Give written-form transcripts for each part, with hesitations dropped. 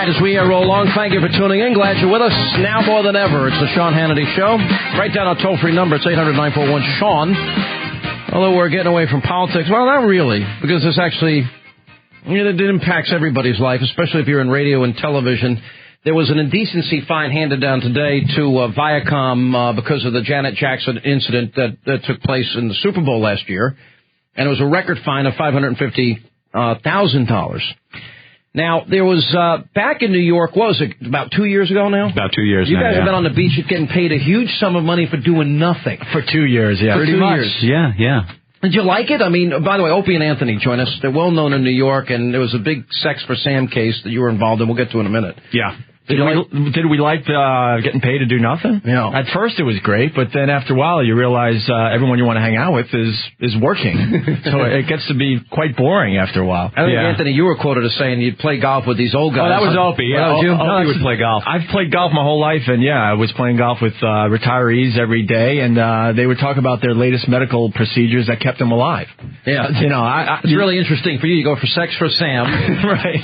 right, as we roll along, thank you for tuning in. Glad you're with us now more than ever. It's the Sean Hannity Show. Write down our toll-free number. It's 800-941-SEAN. Although we're getting away from politics, well, not really, because this actually, it impacts everybody's life, especially if you're in radio and television. There was an indecency fine handed down today to Viacom because of the Janet Jackson incident that took place in the Super Bowl last year, and it was a record fine of $550,000. Now, there was, back in New York, what was it, about 2 years ago now? About 2 years now, You guys have been on the beach getting paid a huge sum of money for doing nothing. For 2 years, yeah. Pretty much. Yeah. Did you like it? I mean, by the way, Opie and Anthony join us. They're well known in New York, and there was a big Sex for Sam case that you were involved in. We'll get to in a minute. Yeah. Did we like getting paid to do nothing? Yeah. At first it was great, but then after a while you realize everyone you want to hang out with is working. So it gets to be quite boring after a while. I think, Anthony, you were quoted as saying you'd play golf with these old guys. Oh, that was Opie. Yeah, that was you? Opie would play golf. I've played golf my whole life, and I was playing golf with retirees every day, and they would talk about their latest medical procedures that kept them alive. Yeah. It's really interesting for you. You go for Sex for Sam. Right.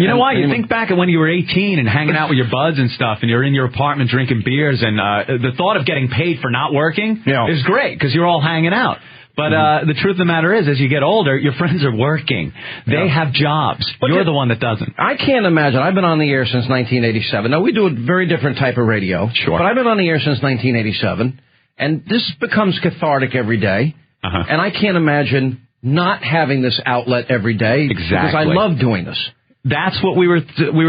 You know why? You think back at when you were 18 and hanging out with your buds and stuff, and you're in your apartment drinking beers, and the thought of getting paid for not working is great because you're all hanging out. But the truth of the matter is, as you get older, your friends are working. They have jobs. But you're the one that doesn't. I can't imagine. I've been on the air since 1987. Now, we do a very different type of radio. Sure. But I've been on the air since 1987, and this becomes cathartic every day. And I can't imagine not having this outlet every day. Exactly. Because I love doing this. That's what we were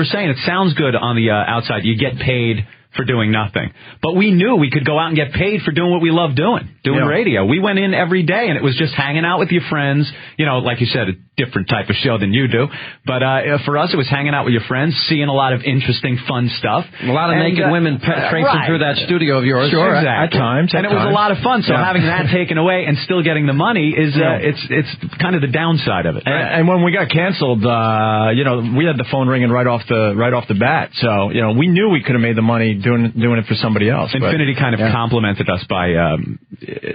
saying. It sounds good on the outside. You get paid for doing nothing. But we knew we could go out and get paid for doing what we love doing radio. We went in every day, and it was just hanging out with your friends. Like you said, a different type of show than you do. But for us, it was hanging out with your friends, seeing a lot of interesting, fun stuff. A lot of naked women traipsing through that studio of yours. Sure, exactly. At times. And it was a lot of fun. So having that taken away and still getting the money is it's kind of the downside of it. And when we got canceled, we had the phone ringing right off the bat. So we knew we could have made the money doing it for somebody else. Infinity kind of complimented us by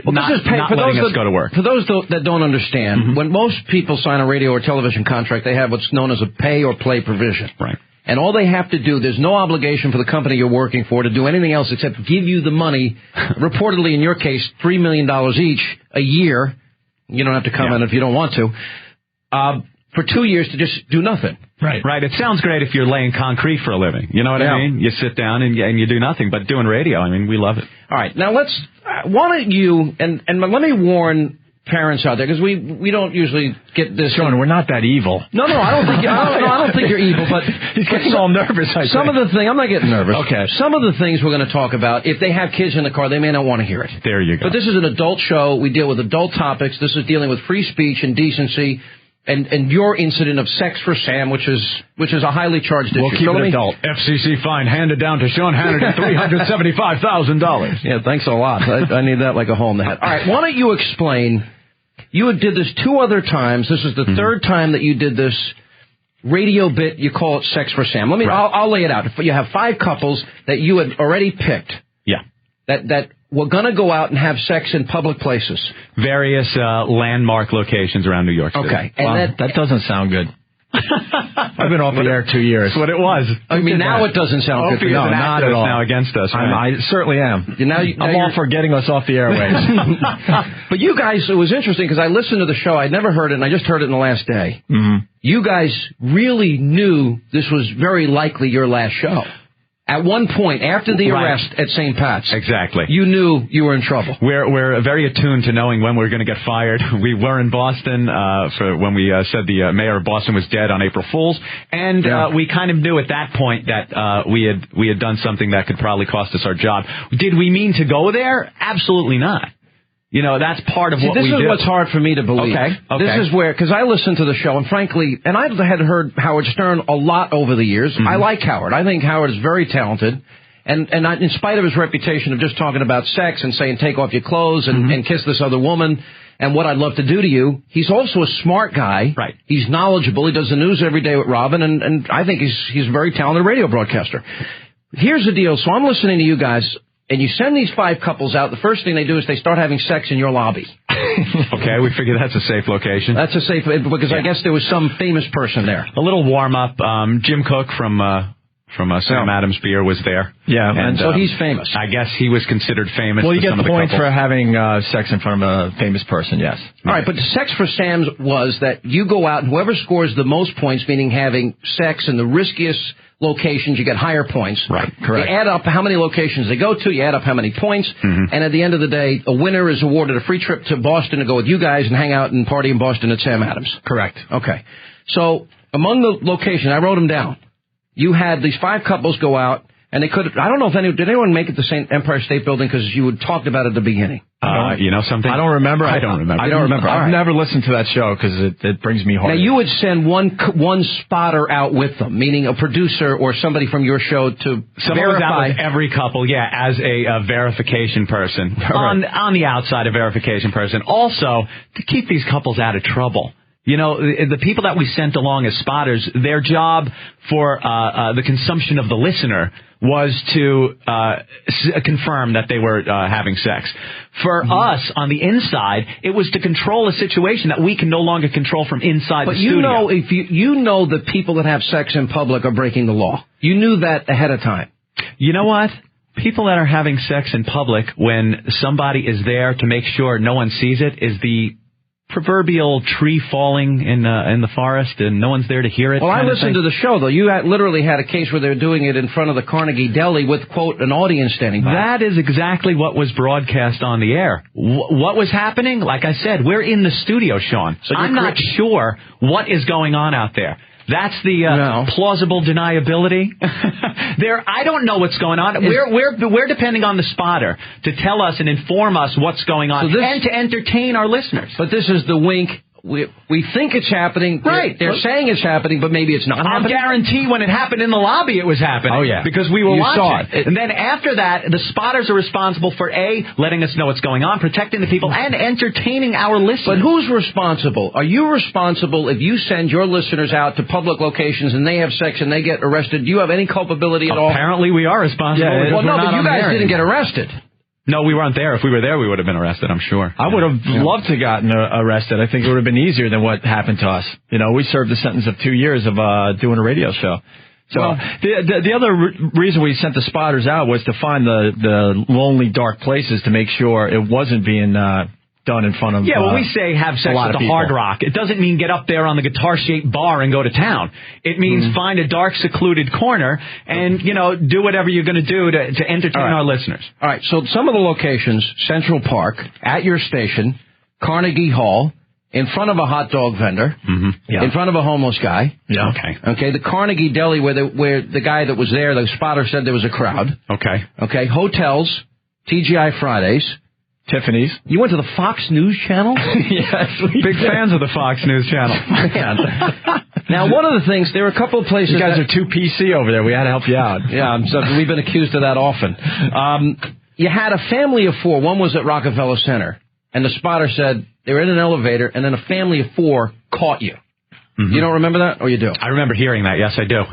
not letting us go to work. For those that don't understand, when most people sign a radio or television contract, they have what's known as a pay or play provision. Right. And all they have to do, there's no obligation for the company you're working for to do anything else except give you the money, reportedly in your case, $3 million each a year. You don't have to comment if you don't want to. For 2 years to just do nothing. Right. It sounds great if you're laying concrete for a living. You know what I mean? You sit down and you do nothing. But doing radio, we love it. All right. Now, why don't you, and let me warn parents out there, because we don't usually get this. Sean, we're not that evil. No, I don't think I don't think you're evil, but he's getting all nervous. Some of the things, I'm not getting nervous. Okay. Some of the things we're going to talk about, if they have kids in the car, they may not want to hear it. There you go. But this is an adult show. We deal with adult topics. This is dealing with free speech and decency. And your incident of Sex for Sam, which is a highly charged issue. We'll keep it adult. FCC fine handed down to Sean Hannity, $375,000. Yeah, thanks a lot. I need that like a hole in the head. All right, why don't you explain? You did this 2 other times. This is the third time that you did this radio bit. You call it Sex for Sam. I'll lay it out. You have 5 couples that you had already picked. Yeah. That we're going to go out and have sex in public places. Various landmark locations around New York City. Okay. And that doesn't sound good. I've been off the air 2 years. That's what it was. Now it doesn't sound good. No, not at all. Now against us. Right? I certainly am. I'm all for getting us off the airwaves. But you guys, it was interesting because I listened to the show. I'd never heard it, and I just heard it in the last day. You guys really knew this was very likely your last show. At one point, after the arrest at St. Pat's, exactly, you knew you were in trouble. We're very attuned to knowing when we're going to get fired. We were in Boston for when we said the mayor of Boston was dead on April Fool's, and we kind of knew at that point that we had done something that could probably cost us our job. Did we mean to go there? Absolutely not. That's part of what we do. This is what's hard for me to believe. Okay. This is where, because I listened to the show, and frankly, and I had heard Howard Stern a lot over the years. I like Howard. I think Howard is very talented. And in spite of his reputation of just talking about sex and saying, take off your clothes and kiss this other woman and what I'd love to do to you, he's also a smart guy. Right. He's knowledgeable. He does the news every day with Robin, and I think he's a very talented radio broadcaster. Here's the deal. So I'm listening to you guys. And you send these 5 couples out, the first thing they do is they start having sex in your lobby. Okay, we figure that's a safe location. That's a safe, because I guess there was some famous person there. A little warm-up. Jim Cook from from Sam Adams Beer was there. Yeah, and so he's famous. I guess he was considered famous. Well, you get some points for having sex in front of a famous person, yes. All right, but sex for Sam's was that you go out and whoever scores the most points, meaning having sex in the riskiest locations, you get higher points. Right, correct. You add up how many locations they go to, you add up how many points, and at the end of the day, a winner is awarded a free trip to Boston to go with you guys and hang out and party in Boston at Sam Adams. Correct. Okay. So among the locations, I wrote them down. You had these 5 couples go out, and they could. I don't know if did anyone make it to St. Empire State Building because you had talked about it at the beginning. You know something? I don't remember. I don't remember. I don't remember. All I've right. never listened to that show because it brings me heartache. Now, you would send one spotter out with them, meaning a producer or somebody from your show to verify. With every couple, as a verification person. On the outside, a verification person. Also, to keep these couples out of trouble. You know, the people that we sent along as spotters, their job for the consumption of the listener was to confirm that they were having sex. For us, on the inside, it was to control a situation that we can no longer control from inside the studio. But you know that people that have sex in public are breaking the law. You knew that ahead of time. You know what? People that are having sex in public when somebody is there to make sure no one sees it is the proverbial tree falling in the forest and no one's there to hear it. Well, I listened to the show, though. You literally had a case where they were doing it in front of the Carnegie Deli with, quote, an audience standing by. That is exactly what was broadcast on the air. What was happening? Like I said, we're in the studio, Sean. So I'm not sure what is going on out there. That's the plausible deniability. I don't know what's going on. We're depending on the spotter to tell us and inform us what's going on and to entertain our listeners. But this is the wink. We think it's happening. Right. They're saying it's happening, but maybe it's not happening. I'll guarantee when it happened in the lobby, it was happening. Oh, yeah. Because we were watching. Saw it. And then after that, the spotters are responsible for, letting us know what's going on, protecting the people, and entertaining our listeners. But who's responsible? Are you responsible if you send your listeners out to public locations and they have sex and they get arrested? Do you have any culpability at all? Apparently we are responsible. Yeah, well, no, but you guys didn't get arrested. No, we weren't there. If we were there, we would have been arrested, I'm sure. I would have loved to have gotten arrested. I think it would have been easier than what happened to us. You know, we served a sentence of 2 years of doing a radio show. So the other reason we sent the spotters out was to find the lonely, dark places to make sure it wasn't being done in front of when we say have sex at the Hard Rock, it doesn't mean get up there on the guitar-shaped bar and go to town. It means find a dark, secluded corner and, do whatever you're going to do to entertain our listeners. All right, so some of the locations, Central Park, at your station, Carnegie Hall, in front of a hot dog vendor, in front of a homeless guy. Yeah. Okay, the Carnegie Deli where the guy that was there, the spotter said there was a crowd. Okay, hotels, TGI Fridays. Tiffany's. You went to the Fox News Channel? Yes. Big fans of the Fox News Channel. Man. Now, one of the things, there are a couple of places... You guys are too PC over there. We had to help you out. Yeah, we've been accused of that often. You had a family of 4. One was at Rockefeller Center. And the spotter said they were in an elevator, and then a family of 4 caught you. You don't remember that, or you do? I remember hearing that. Yes, I do.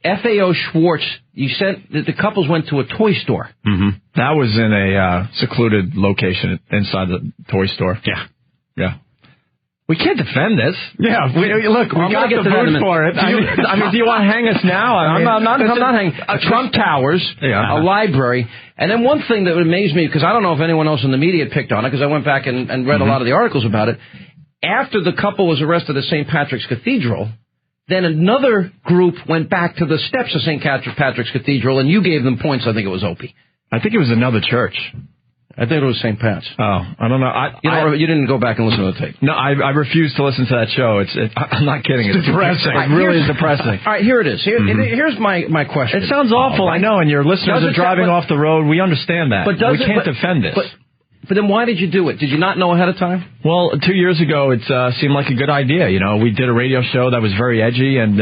FAO Schwartz, you said that the couples went to a toy store. That was in a secluded location inside the toy store. Yeah. We can't defend this. Yeah, look, we got the vote for it. Do you want to hang us now? I'm not hanging. Trump Towers, a library. And then one thing that amazed me, because I don't know if anyone else in the media picked on it, because I went back and read a lot of the articles about it. After the couple was arrested at St. Patrick's Cathedral, then another group went back to the steps of St. Patrick's Cathedral, and you gave them points. I think it was Opie. I think it was another church. I think it was St. Pat's. Oh, I don't know. You didn't go back and listen to the tape. No, I refuse to listen to that show. I'm not kidding. It's depressing. It really is depressing. All right, here it is. Here's my question. It sounds awful, I know, and your listeners are driving off the road. We understand that. But we can't defend this. But then why did you do it? Did you not know ahead of time? Well, 2 years ago, it seemed like a good idea. We did a radio show that was very edgy and,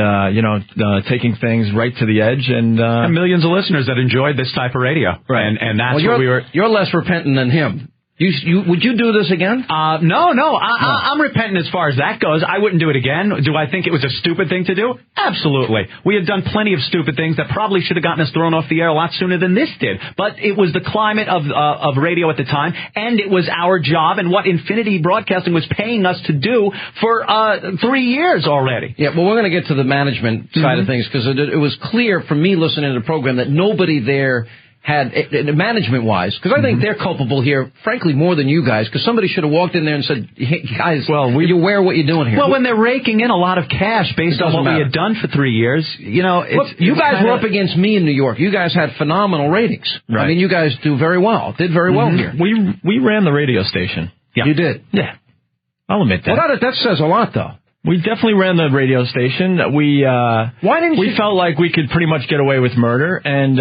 taking things right to the edge. And millions of listeners that enjoyed this type of radio. Right. And that's what we were... You're less repentant than him. Would you do this again? No. I'm repentant as far as that goes. I wouldn't do it again. Do I think it was a stupid thing to do? Absolutely. We had done plenty of stupid things that probably should have gotten us thrown off the air a lot sooner than this did. But it was the climate of radio at the time, and it was our job and what Infinity Broadcasting was paying us to do for 3 years already. Yeah, well, we're going to get to the management side of things, because it was clear from me listening to the program that nobody there had, management-wise, because I think they're culpable here, frankly, more than you guys, because somebody should have walked in there and said, hey, guys, you aware what you're doing here? Well, when they're raking in a lot of cash based on what we had done for 3 years, Look, you guys were up against me in New York. You guys had phenomenal ratings. Right. I mean, you guys did very well here. We ran the radio station. Yeah. You did? Yeah. I'll admit that. Well, that says a lot, though. We definitely ran the radio station. We felt like we could pretty much get away with murder, and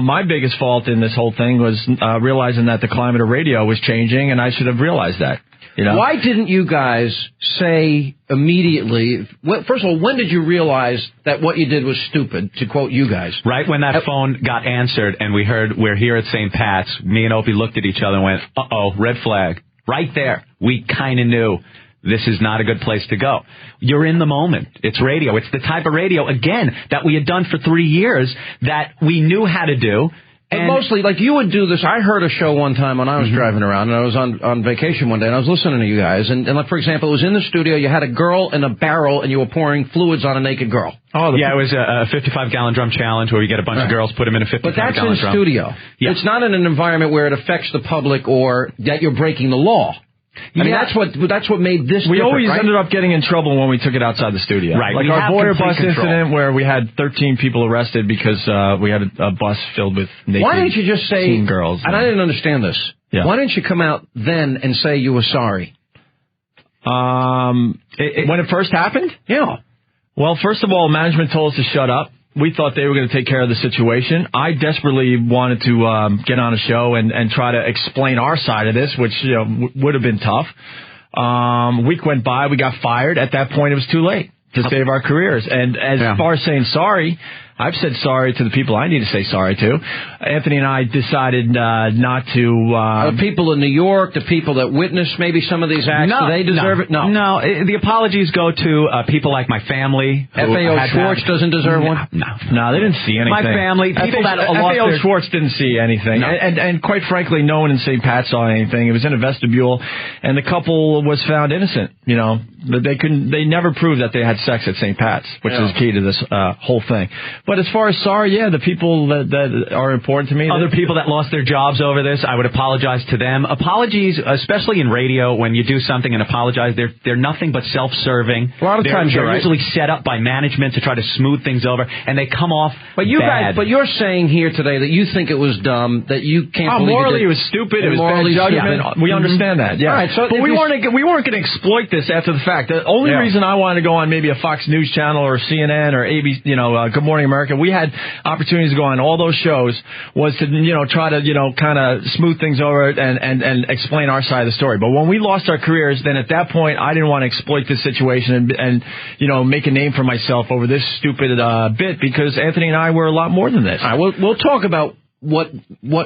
my biggest fault in this whole thing was realizing that the climate of radio was changing, and I should have realized that. Why didn't you guys say immediately? First of all, when did you realize that what you did was stupid? To quote you guys, right when that phone got answered, and we heard we're here at St. Pat's. Me and Opie looked at each other and went, "Uh-oh, red flag!" Right there, we kind of knew. This is not a good place to go. You're in the moment. It's radio. It's the type of radio, again, that we had done for 3 years that we knew how to do. But mostly, like, you would do this. I heard a show one time when I was driving around, and I was on vacation one day, and I was listening to you guys. And like, for example, it was in the studio. You had a girl in a barrel, and you were pouring fluids on a naked girl. Oh, yeah, it was a 55-gallon drum challenge where you get a bunch of girls, put them in a 55-gallon drum. But that's in studio. Yeah. It's not in an environment where it affects the public or that you're breaking the law. I mean, that's what made this We always right? ended up getting in trouble when we took it outside the studio. Right. Like our Voyeur bus incident where we had 13 people arrested because we had a bus filled with naked Why didn't you just say, teen girls? And I didn't understand this. Yeah. Why didn't you come out then and say you were sorry? When it first happened? Yeah. Well, first of all, management told us to shut up. We thought they were going to take care of the situation. I desperately wanted to get on a show and try to explain our side of this, which would have been tough. Week went by, we got fired. At that point, it was too late to save our careers. And as far as saying sorry, I've said sorry to the people I need to say sorry to. Anthony and I decided not to... the people in New York, the people that witnessed maybe some of these acts, do they deserve it? No. No, the apologies go to people like my family. FAO Schwartz doesn't deserve one? No, they didn't see anything. My family, people that lost FAO Schwartz didn't see anything. No. And quite frankly, no one in St. Pat saw anything. It was in a vestibule, and the couple was found innocent. They never proved that they had sex at St. Pat's, which is key to this whole thing. But as far as sorry, the people that are important to me. Other people that lost their jobs over this, I would apologize to them. Apologies, especially in radio, when you do something and apologize, they're nothing but self-serving. A lot of times they're usually set up by management to try to smooth things over, and they come off bad. But you're saying here today that you think it was dumb, that you can't believe morally it was stupid, it was bad judgment. Yeah. We understand that, yeah. All right, so but we weren't going to exploit this after the fact. The only reason I wanted to go on maybe a Fox News channel or CNN or ABC, Good Morning America, we had opportunities to go on all those shows, was to try to kind of smooth things over and explain our side of the story. But when we lost our careers, then at that point I didn't want to exploit this situation and make a name for myself over this stupid bit, because Anthony and I were a lot more than this. All right, we'll talk about what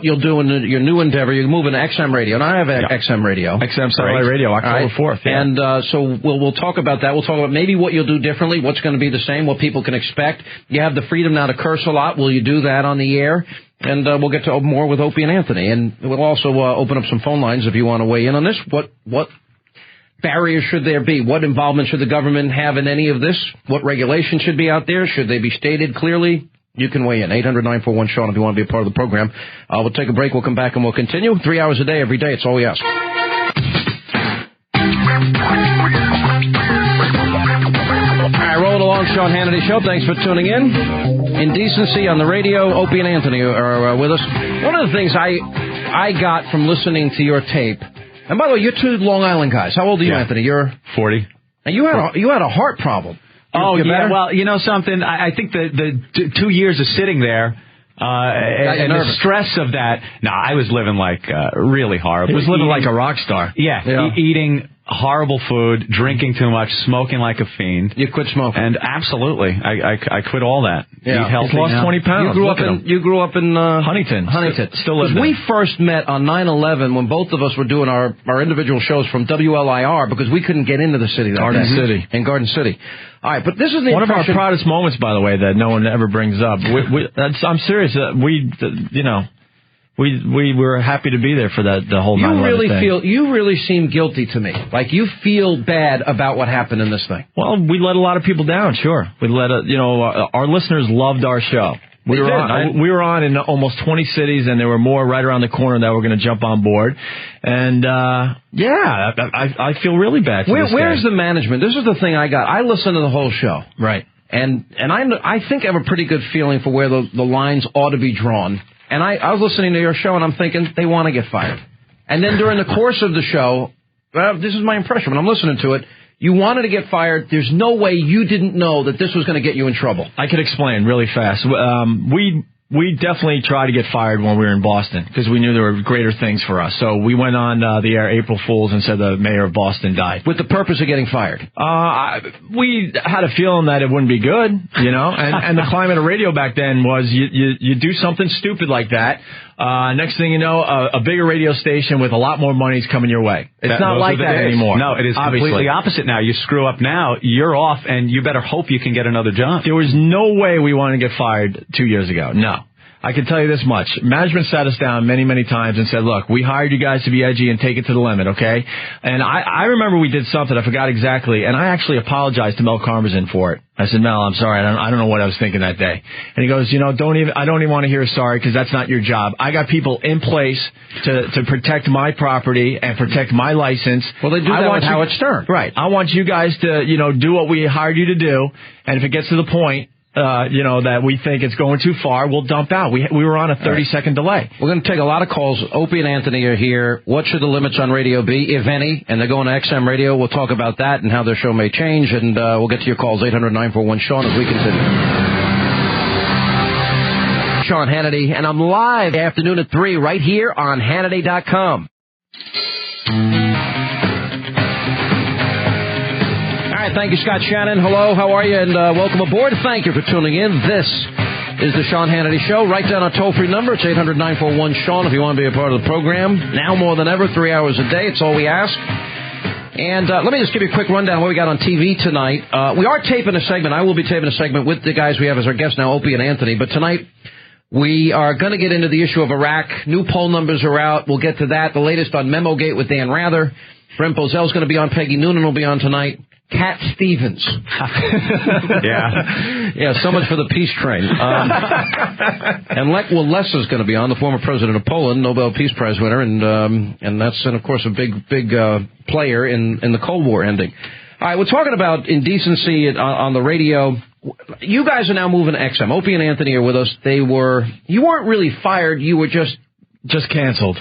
you'll do in your new endeavor. You're moving to XM radio, and I have XM radio. XM satellite radio, October 4th. Yeah. And so we'll talk about that. We'll talk about maybe what you'll do differently, what's going to be the same, what people can expect. You have the freedom now to curse a lot. Will you do that on the air? And we'll get to more with Opie and Anthony. And we'll also open up some phone lines if you want to weigh in on this. What barriers should there be? What involvement should the government have in any of this? What regulations should be out there? Should they be stated clearly? You can weigh in. 800-941-SEAN if you want to be a part of the program. We'll take a break. We'll come back and we'll continue. 3 hours a day, every day. It's all we ask. All right, rolling along, Sean Hannity Show. Thanks for tuning in. Indecency on the radio. Opie and Anthony are with us. One of the things I got from listening to your tape, and by the way, you're two Long Island guys. How old are you, Anthony? You're 40. And you had a heart problem. Oh, yeah, well, you know something? I think the 2 years of sitting there and the stress of that. No, I was living like really horrible. He was living like a rock star. Yeah. Eating horrible food, drinking too much, smoking like a fiend. You quit smoking. And absolutely, I quit all that. Yeah. Eat healthy. He's lost 20 pounds. You grew up in Huntington. Still live there. We first met on 9/11 when both of us were doing our individual shows from WLIR because we couldn't get into the city. Garden City. In Garden City. All right, but this is the one of our proudest moments, by the way, that no one ever brings up. I'm serious. We were happy to be there for the whole 9/11 thing. You really seem guilty to me. Like you feel bad about what happened in this thing. Well, we let a lot of people down. Sure, we let our listeners loved our show. We were on in almost 20 cities, and there were more right around the corner that were going to jump on board. And I feel really bad. Where's the management? This is the thing I got. I listened to the whole show, right? And I think I have a pretty good feeling for where the lines ought to be drawn. And I was listening to your show, and I'm thinking they want to get fired. And then during the course of the show, this is my impression when I'm listening to it. You wanted to get fired. There's no way you didn't know that this was going to get you in trouble. I could explain really fast. We definitely tried to get fired when we were in Boston because we knew there were greater things for us. So we went on the air April Fools and said the mayor of Boston died. With the purpose of getting fired? We had a feeling that it wouldn't be good, and the climate of radio back then was you do something stupid like that. Next thing you know, a bigger radio station with a lot more money is coming your way. It's not like that anymore. No, it is completely opposite now. You screw up now, you're off, and you better hope you can get another job. There was no way we wanted to get fired 2 years ago. No. I can tell you this much. Management sat us down many, many times and said, look, we hired you guys to be edgy and take it to the limit, okay? And I remember we did something. I forgot exactly. And I actually apologized to Mel Karmazin for it. I said, Mel, I'm sorry. I don't know what I was thinking that day. And he goes, I don't even want to hear a sorry because that's not your job. I got people in place to protect my property and protect my license. Well, they do that with Howard Stern. Right. I want you guys to, do what we hired you to do. And if it gets to the point, that we think it's going too far, we'll dump out. We were on a 30-second delay. We're going to take a lot of calls. Opie and Anthony are here. What should the limits on radio be, if any? And they're going to XM radio. We'll talk about that and how their show may change, and we'll get to your calls, 800-941-SEAN, as we continue. Sean Hannity, and I'm live afternoon at 3 right here on Hannity.com. All right, thank you, Scott Shannon. Hello, how are you? And welcome aboard. Thank you for tuning in. This is the Sean Hannity Show. Write down our toll-free number. It's 800-941-SEAN if you want to be a part of the program. Now more than ever, 3 hours a day. It's all we ask. And let me just give you a quick rundown of what we got on TV tonight. We are taping a segment. I will be taping a segment with the guys we have as our guests now, Opie and Anthony. But tonight, we are going to get into the issue of Iraq. New poll numbers are out. We'll get to that. The latest on Memogate with Dan Rather. Brent Bozell's going to be on. Peggy Noonan will be on tonight. Cat Stevens. Yeah, so much for the peace train. And Lech Walesa's going to be on, the former president of Poland, Nobel Peace Prize winner, and that's, of course, a big player in the Cold War ending. All right, we're talking about indecency on the radio. You guys are now moving to XM. Opie and Anthony are with us. You weren't really fired. You were just canceled.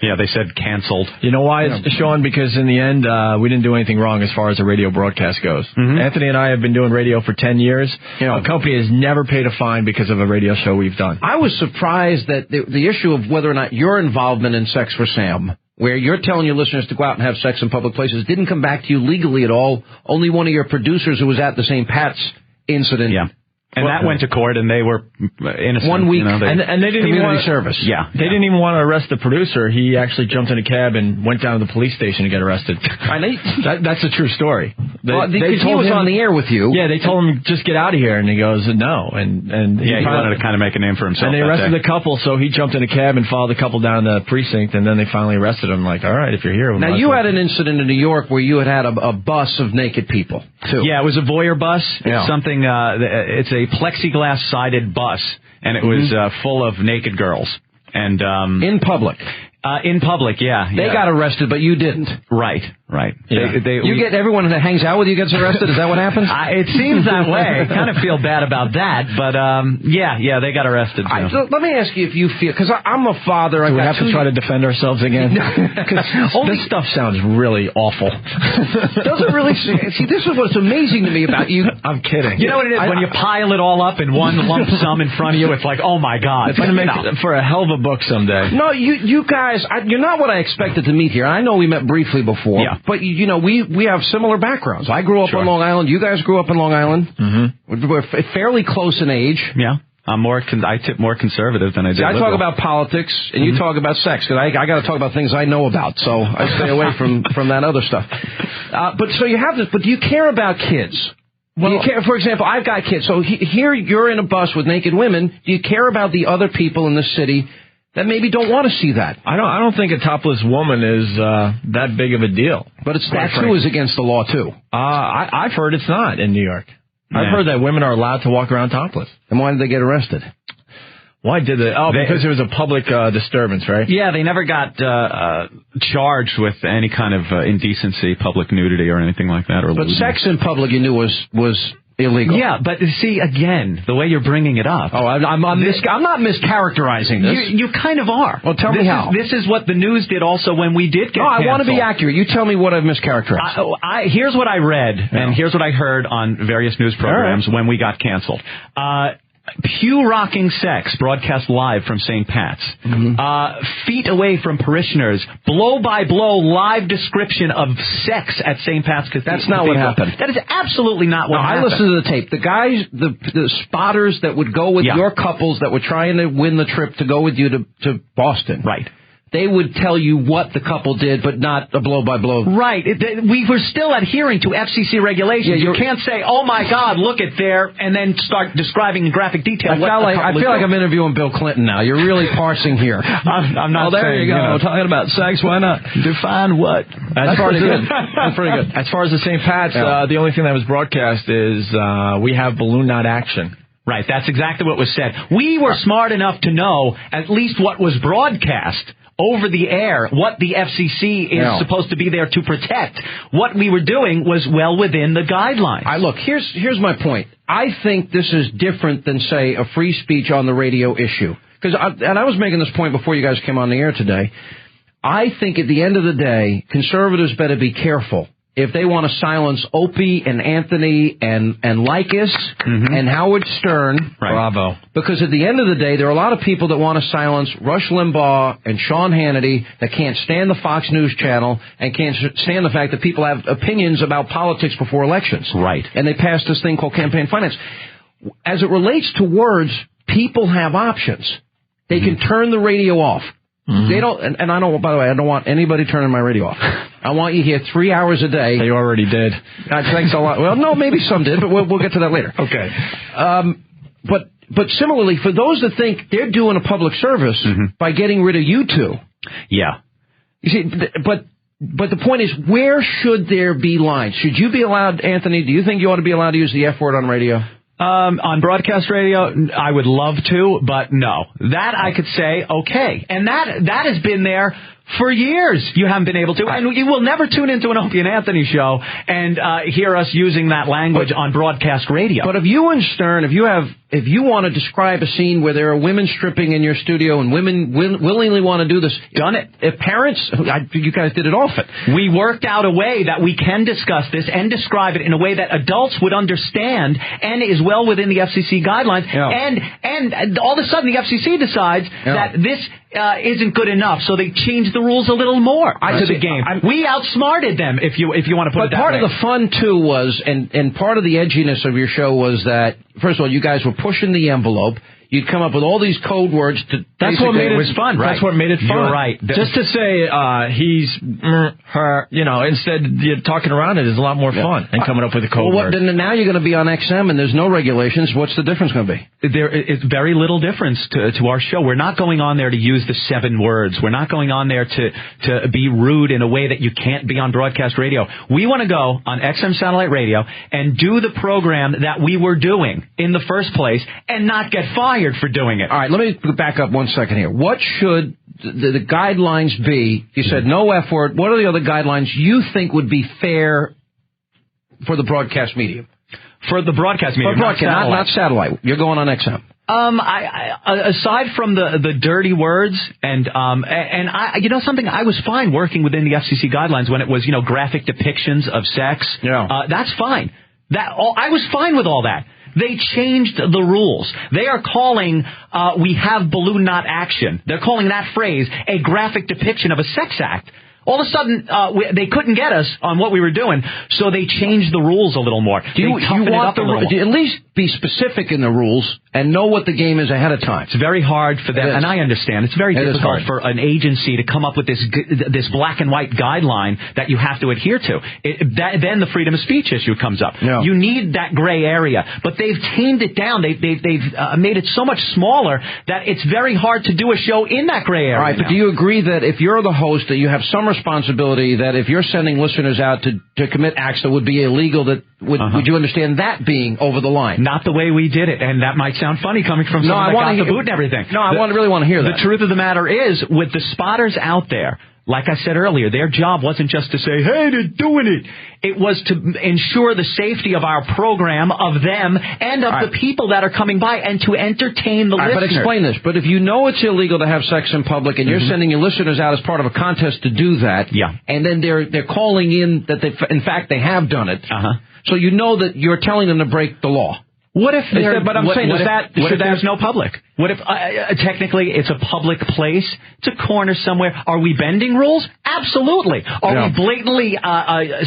Yeah, they said canceled. You know why, Sean? Because in the end, we didn't do anything wrong as far as the radio broadcast goes. Mm-hmm. Anthony and I have been doing radio for 10 years. A company has never paid a fine because of a radio show we've done. I was surprised that the issue of whether or not your involvement in Sex for Sam, where you're telling your listeners to go out and have sex in public places, didn't come back to you legally at all. Only one of your producers who was at the St. Pat's incident. Yeah. And that went to court, and they were innocent. 1 week, and they didn't even want service. Yeah, they didn't even want to arrest the producer. He actually jumped in a cab and went down to the police station to get arrested. That's a true story. He was on the air with you. Yeah, they told him just get out of here, and he goes no. And he wanted to kind of make a name for himself. And they arrested the couple, so he jumped in a cab and followed the couple down the precinct, and then they finally arrested him. Like, all right, if you're here. Now you had an incident in New York where you had a bus of naked people too. Yeah, it was a Voyeur bus. It's something. It's a plexiglass-sided bus, and it was full of naked girls. And in public. In public, yeah. They got arrested, but you didn't. Right. Yeah. Get everyone that hangs out with you gets arrested? Is that what happens? It seems that way. I kind of feel bad about that, but yeah, they got arrested. So let me ask you if you feel, because I'm a father. Do we have to try to defend ourselves again? Because this stuff sounds really awful. Doesn't really see. This is what's amazing to me about you. I'm kidding. You know what it is? When you pile it all up in one lump sum in front of you, it's like, oh my God. It's going to make for a hell of a book someday. No, you guys, you're not what I expected to meet here. I know we met briefly before. Yeah. but you know, we have similar backgrounds. I grew up on Long Island. You guys grew up in Long Island. Mm-hmm. We're fairly close in age. Yeah. I tip more conservative than I did. I talk about politics, and you talk about sex, because I got to talk about things I know about, so I stay away from that other stuff. But so you have this, but do you care about kids? Well, do you care, for example, I've got kids, so here you're in a bus with naked women. Do you care about the other people in the city that maybe don't want to see that? I don't think a topless woman is that big of a deal. But that too is against the law too. I've heard it's not in New York. I've heard that women are allowed to walk around topless. And why did they get arrested? Why did they? Oh, because it was a public disturbance, right? Yeah, they never got charged with any kind of indecency, public nudity, or anything like that. But sex in public, you knew, was illegal. Yeah, but see, again, the way you're bringing it up. Oh, I'm not mischaracterizing this. You kind of are. Well, tell me how. This is what the news did also when we did get canceled. I want to be accurate. You tell me what I've mischaracterized. Here's what I read, and here's what I heard on various news programs when we got canceled. Pew rocking sex broadcast live from St. Pat's. Feet away from parishioners. Blow by blow live description of sex at St. Pat's Cathedral. That's not what happened. That is absolutely not what happened. I listened to the tape. The guys, the spotters that would go with your couples that were trying to win the trip to go with you to Boston. Right. They would tell you what the couple did, but not a blow-by-blow. Right. We were still adhering to FCC regulations. Yeah, you can't say, oh, my God, look at there, and then start describing in graphic detail I feel like I'm interviewing Bill Clinton now. You're really parsing here. I'm not there you go. You know, talking about sex, why not? Define what? That's pretty good. That's pretty good. As far as the St. Pat's, the only thing that was broadcast is we have balloon knot action. Right. That's exactly what was said. We were smart enough to know at least what was broadcast over the air, what the FCC is supposed to be there to protect. What we were doing was well within the guidelines. Look, here's my point. I think this is different than, say, a free speech on the radio issue. And I was making this point before you guys came on the air today. I think at the end of the day, conservatives better be careful. If they want to silence Opie and Anthony and Lycus and Howard Stern. Right. Bravo. Because at the end of the day, there are a lot of people that want to silence Rush Limbaugh and Sean Hannity that can't stand the Fox News channel and can't stand the fact that people have opinions about politics before elections. Right. And they passed this thing called campaign finance. As it relates to words, people have options. They can turn the radio off. They don't, and I don't. By the way, I don't want anybody turning my radio off. I want you here 3 hours a day. They already did. Thanks a lot. Well, no, maybe some did, but we'll get to that later. Okay. But similarly, for those that think they're doing a public service by getting rid of you two. Yeah. You see, but the point is, where should there be lines? Should you be allowed, Anthony? Do you think you ought to be allowed to use the F word on radio? On broadcast radio, I would love to, but no. That I could say, okay. And that has been there for years. You haven't been able to. And you will never tune into an Opie and Anthony show and hear us using that language on broadcast radio. But if you and Stern, if you want to describe a scene where there are women stripping in your studio and women willingly want to do this, done it. If parents, you guys did it often. We worked out a way that we can discuss this and describe it in a way that adults would understand and is well within the FCC guidelines. Yeah. And all of a sudden the FCC decides that this isn't good enough, so they changed the rules a little more to the game. We outsmarted them, if you want to put it that way. But part of the fun, too, was, and part of the edginess of your show was that, first of all, you guys were pushing the envelope. You'd come up with all these code words to. That's what made it fun, right? That's what made it fun. You're right. Just to say he's her, instead talking around it is a lot more fun and coming up with a code word. Then now you're going to be on XM and there's no regulations. What's the difference going to be? There is very little difference to our show. We're not going on there to use the 7 words. We're not going on there to be rude in a way that you can't be on broadcast radio. We want to go on XM satellite radio and do the program that we were doing in the first place and not get fired for doing it. All right, let me back up 1 second here. What should the guidelines be? You said no F word. What are the other guidelines you think would be fair for the broadcast medium? For the broadcast medium, not satellite. You're going on XM. Aside from the dirty words and something, I was fine working within the FCC guidelines when it was graphic depictions of sex. Yeah. That's fine. I was fine with all that. They changed the rules. They are calling we have balloon knot action. They're calling that phrase a graphic depiction of a sex act. All of a sudden, they couldn't get us on what we were doing, so they changed the rules a little more. Do you want at least be specific in the rules and know what the game is ahead of time? It's very hard for them, and I understand. It's very difficult for an agency to come up with this black and white guideline that you have to adhere to. Then the freedom of speech issue comes up. Yeah. You need that gray area, but they've tamed it down. They've made it so much smaller that it's very hard to do a show in that gray area. All right, but do you agree that if you're the host, that you have some responsibility, that if you're sending listeners out to commit acts that would be illegal, that would you understand that being over the line? Not the way we did it, and that might sound funny coming from someone that got the boot and everything. No, I really want to hear that. The truth of the matter is, with the spotters out there, like I said earlier, their job wasn't just to say, hey, they're doing it. It was to ensure the safety of our program, of them, and of the people that are coming by, and to entertain the listeners. But explain this. But if you know it's illegal to have sex in public, and you're sending your listeners out as part of a contest to do that, and then they're calling in that in fact they have done it, so you know that you're telling them to break the law. What if there's no public? What if technically it's a public place? It's a corner somewhere. Are we bending rules? Absolutely. Are we blatantly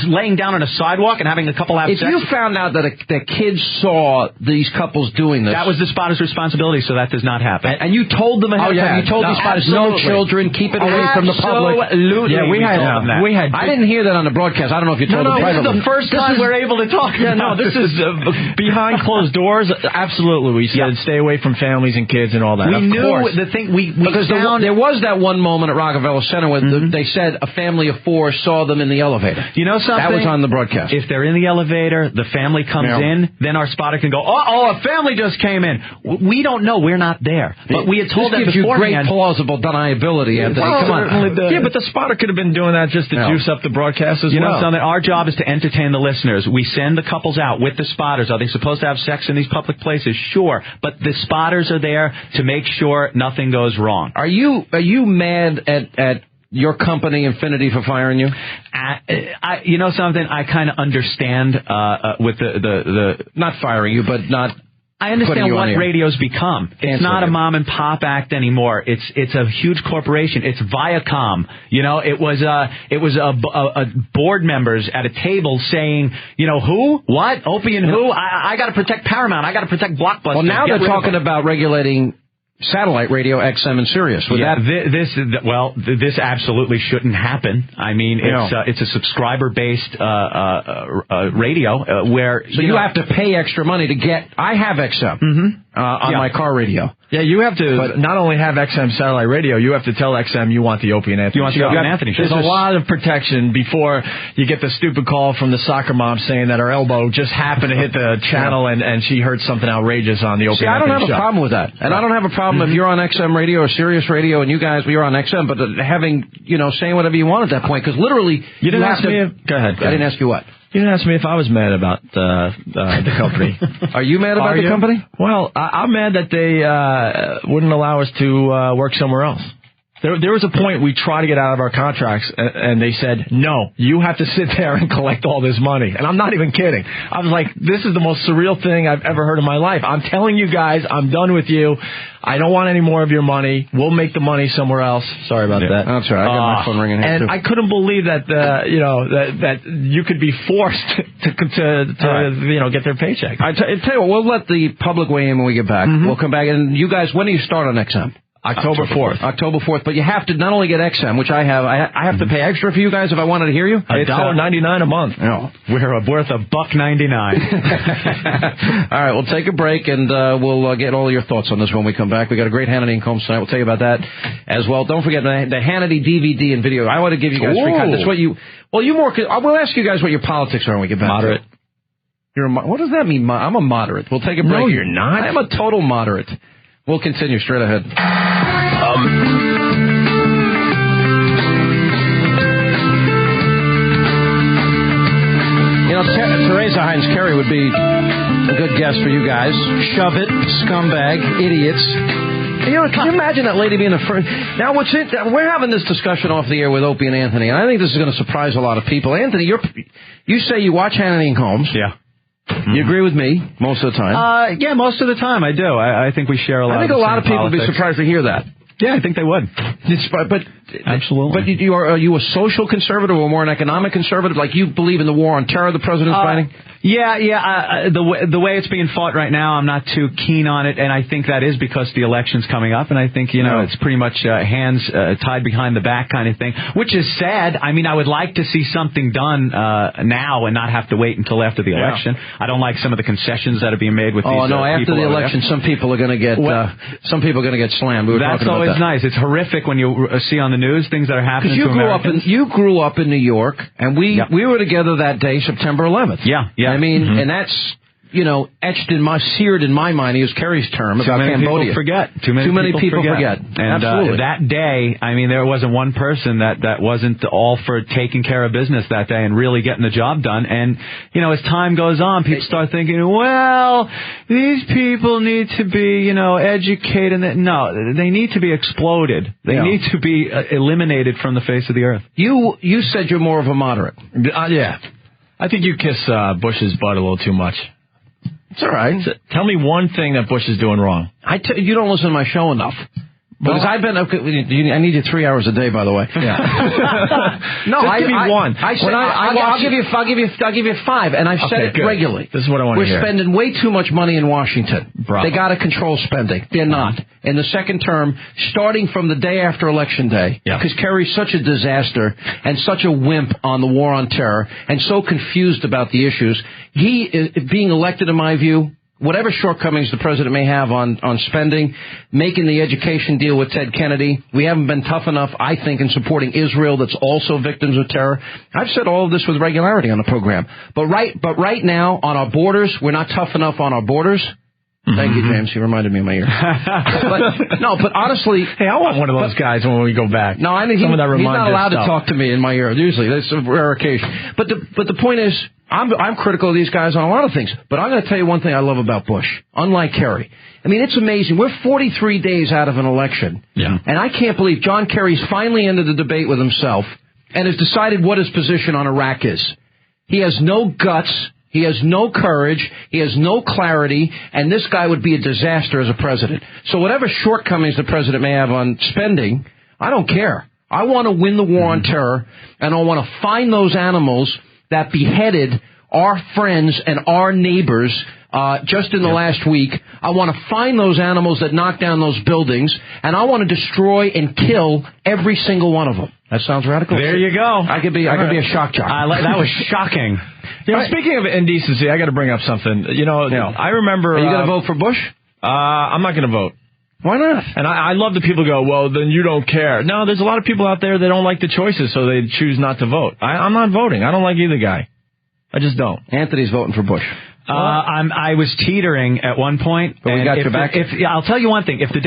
laying down on a sidewalk and having a couple have sex? If you found out that kids saw these couples doing this, that was the spotter's responsibility, so that does not happen. And you told them ahead of time. You told these spotters, no children, keep it away from the public. Absolutely. Yeah, we had. I didn't hear that on the broadcast. I don't know if you told them privately. This is the first time we're able to talk. No, this is behind closed doors. Absolutely, we said stay away from families and kids and all that. We knew the thing. Because there was that one moment at Rockefeller Center where they said a family of 4 saw them in the elevator. You know something? That was on the broadcast. If they're in the elevator, the family comes in, then our spotter can go, a family just came in. We don't know. We're not there. But we had told them beforehand. This gives you great plausible deniability, Anthony. Come on. Yeah, but the spotter could have been doing that just to juice up the broadcast as well. You know something? Our job is to entertain the listeners. We send the couples out with the spotters. Are they supposed to have sex in these public places? Sure. But the spotters are there to make sure nothing goes wrong. Are you mad at your company, Infinity, for firing you? You know something? I kind of understand with the not firing you, but not. I understand what radio's become. It's not a mom and pop act anymore. It's a huge corporation. It's Viacom. You know, it was a board members at a table saying, you know, who, what, Opie and who? I got to protect Paramount. I got to protect Blockbuster. Well, now they're talking about regulating satellite radio, XM and Sirius. This absolutely shouldn't happen. I mean, it's a subscriber-based radio where you have to pay extra money to get. I have XM on my car radio. Yeah, you have to not only have XM satellite radio, you have to tell XM you want the Opie and Anthony. You want the Opie and Anthony show. There's a lot of protection before you get the stupid call from the soccer mom saying that her elbow just happened to hit the channel and she heard something outrageous on the Opie and Anthony show. I don't have a problem with that. And I don't have a problem if you're on XM radio or Sirius radio and you guys, you're on XM, but having, saying whatever you want at that point, because literally you didn't ask me. Go ahead. I didn't ask you what. You didn't ask me if I was mad about the company. Are you mad about the company? Well, I'm mad that they wouldn't allow us to work somewhere else. There was a point we tried to get out of our contracts, and they said, no, you have to sit there and collect all this money. And I'm not even kidding. I was like, this is the most surreal thing I've ever heard in my life. I'm telling you guys, I'm done with you. I don't want any more of your money. We'll make the money somewhere else. Sorry about that. That's right. I got my phone ringing here, and too. I couldn't believe that, that you could be forced to get their paycheck. I tell you what, we'll let the public weigh in when we get back. We'll come back. And you guys, when do you start on XM? October 4th. October 4th. But you have to not only get XM, which I have. I have to pay extra for you guys if I wanted to hear you. $1.99 a month. No, we're worth $1.99. All right, we'll take a break and we'll get all your thoughts on this when we come back. We got a great Hannity and Combs tonight. We'll tell you about that as well. Don't forget the Hannity DVD and video. I want to give you guys free content. That's what you. Well, you more. We'll ask you guys what your politics are when we get back. Moderate. What does that mean? I'm a moderate. We'll take a break. No, you're not. I'm a total moderate. We'll continue straight ahead. Teresa Heinz Kerry would be a good guest for you guys. Shove it, scumbag, idiots. Can you imagine that lady being the first? Now, we're having this discussion off the air with Opie and Anthony, and I think this is going to surprise a lot of people. Anthony, you say you watch Hannity and Combs. Yeah. You agree with me most of the time? Yeah, most of the time I do. I think we share a lot. I think a lot of people would be surprised to hear that. Yeah, I think they would. But Absolutely. But are you a social conservative or more an economic conservative? Like you believe in the war on terror the president's fighting? Yeah. The way it's being fought right now, I'm not too keen on it, and I think that is because the election's coming up, and I think it's pretty much hands tied behind the back kind of thing, which is sad. I mean, I would like to see something done now and not have to wait until after the election. I don't like some of the concessions that are being made with these. Oh no, after the election, some people are going to get slammed. That's always nice. It's horrific when you see on the news things that are happening to Americans. You grew up in New York, and we were together that day, September 11th. Yeah. I mean, and that's, seared in my mind. He was Kerry's term about Cambodia. Too many people forget. And absolutely. That day, I mean, there wasn't one person that wasn't all for taking care of business that day and really getting the job done. And, as time goes on, people start thinking, well, these people need to be, educated. No, they need to be exploded. They need to be eliminated from the face of the earth. You said you're more of a moderate. Yeah. I think you kiss Bush's butt a little too much. It's all right. So, tell me one thing that Bush is doing wrong. You don't listen to my show enough. Because I've been. I need you 3 hours a day, by the way. Yeah. No, give me one. I'll give you 5, and I've said it regularly. This is what I want to hear. We're spending way too much money in Washington. Bravo. They got to control spending. They're not. In the second term, starting from the day after Election Day, because Kerry's such a disaster and such a wimp on the war on terror, and so confused about the issues, he is being elected, in my view. Whatever shortcomings the president may have on spending, making the education deal with Ted Kennedy, we haven't been tough enough, I think, in supporting Israel that's also victims of terror. I've said all of this with regularity on the program. But right now, on our borders, we're not tough enough on our borders. Thank you, James. You reminded me of my ear. But honestly... Hey, I want one of those guys when we go back. No, I mean, he's not allowed to talk to me in my ear, usually. That's a rare occasion. But the point is... I'm critical of these guys on a lot of things, but I'm going to tell you one thing I love about Bush, unlike Kerry. I mean, it's amazing. We're 43 days out of an election, and I can't believe John Kerry's finally ended the debate with himself and has decided what his position on Iraq is. He has no guts. He has no courage. He has no clarity, and this guy would be a disaster as a president. So whatever shortcomings the president may have on spending, I don't care. I want to win the war on terror, and I want to find those animals that beheaded our friends and our neighbors just in the last week. I want to find those animals that knocked down those buildings, and I want to destroy and kill every single one of them. That sounds radical. There you go. I could be a shock jock. That was shocking. Speaking of indecency, I got to bring up something. I remember... Are you going to vote for Bush? I'm not going to vote. Why not? And I love that people go, well, then you don't care. No, there's a lot of people out there that don't like the choices, so they choose not to vote. I'm not voting. I don't like either guy. I just don't. Anthony's voting for Bush. I was teetering at one point. But we got your back. I'll tell you one thing. If the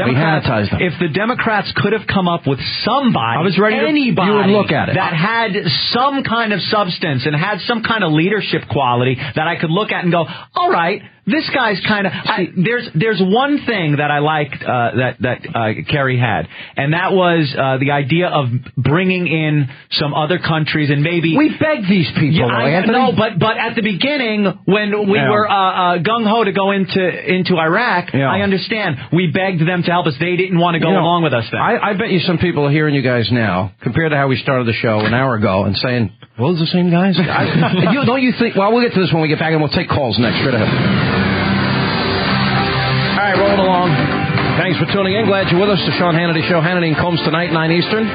Democrats could have come up with anybody you would look at it. that had some kind of substance and had some kind of leadership quality that I could look at and go, all right, this guy's kind of... There's one thing that I liked that Kerry had, and that was the idea of bringing in some other countries and maybe... We begged these people, Anthony. No, but at the beginning, when we were gung-ho to go into Iraq, I understand. We begged them to help us. They didn't want to go along with us then. I bet you some people are hearing you guys now, compared to how we started the show an hour ago, and saying, well, it's the same guys? Don't you think... Well, we'll get to this when we get back, and we'll take calls next. Straight ahead. All right, rolling along. Thanks for tuning in. Glad you're with us. The Sean Hannity Show. Hannity and Combs tonight, 9 Eastern.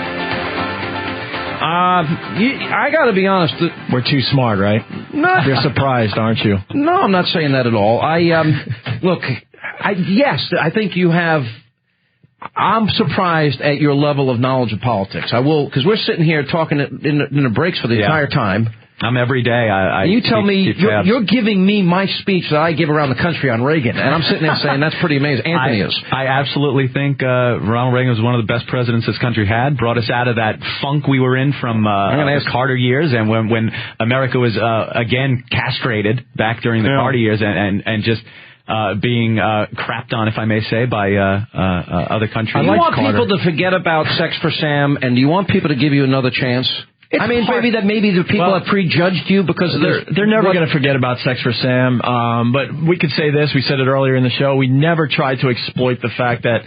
I got to be honest. We're too smart, right? No. You're surprised, aren't you? No, I'm not saying that at all. Yes, I think you have... I'm surprised at your level of knowledge of politics. I will, because we're sitting here talking in the breaks for the entire time. I'm every day. And you tell me, you're giving me my speech that I give around the country on Reagan, and I'm sitting there saying that's pretty amazing. Anthony is. I absolutely think Ronald Reagan was one of the best presidents this country had, brought us out of that funk we were in from the Carter years, and when America was, again, castrated back during the Carter years, and just... being crapped on, if I may say, by other countries. Do you want people to forget about Sex for Sam, and do you want people to give you another chance? maybe the people have prejudged you because they're never going to forget about Sex for Sam. But we could say this. We said it earlier in the show. We never tried to exploit the fact that,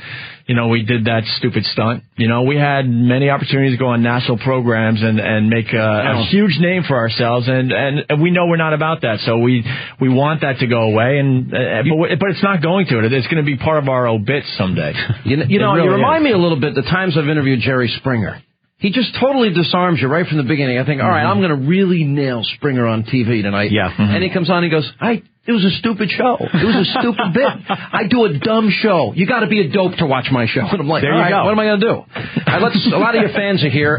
we did that stupid stunt. We had many opportunities to go on national programs and make a huge name for ourselves, and we know we're not about that. So we want that to go away, but it's not going to. It's going to be part of our obits someday. You remind me a little bit the times I've interviewed Jerry Springer. He just totally disarms you right from the beginning. I think, all right, I'm going to really nail Springer on TV tonight. Yeah. And he comes on and he goes, it was a stupid show. It was a stupid bit. I do a dumb show. You got to be a dope to watch my show. And I'm like, there you go. What am I going to do? A lot of your fans are here.